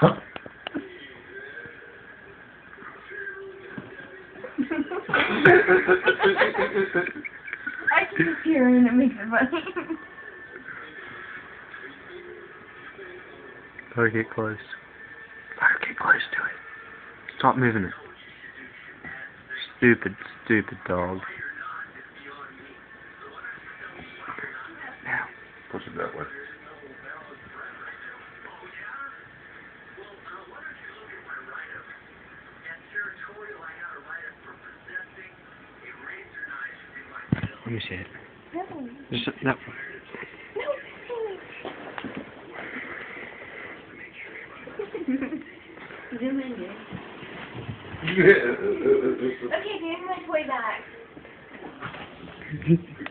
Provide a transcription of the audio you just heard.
I keep hearing it makes it funny. Better get close. Better get close to it. Stop moving it. Stupid, stupid dog. Now. Push it that way. Let me see it. No. Just, no. Zoom in, dude. Okay, give me my toy back.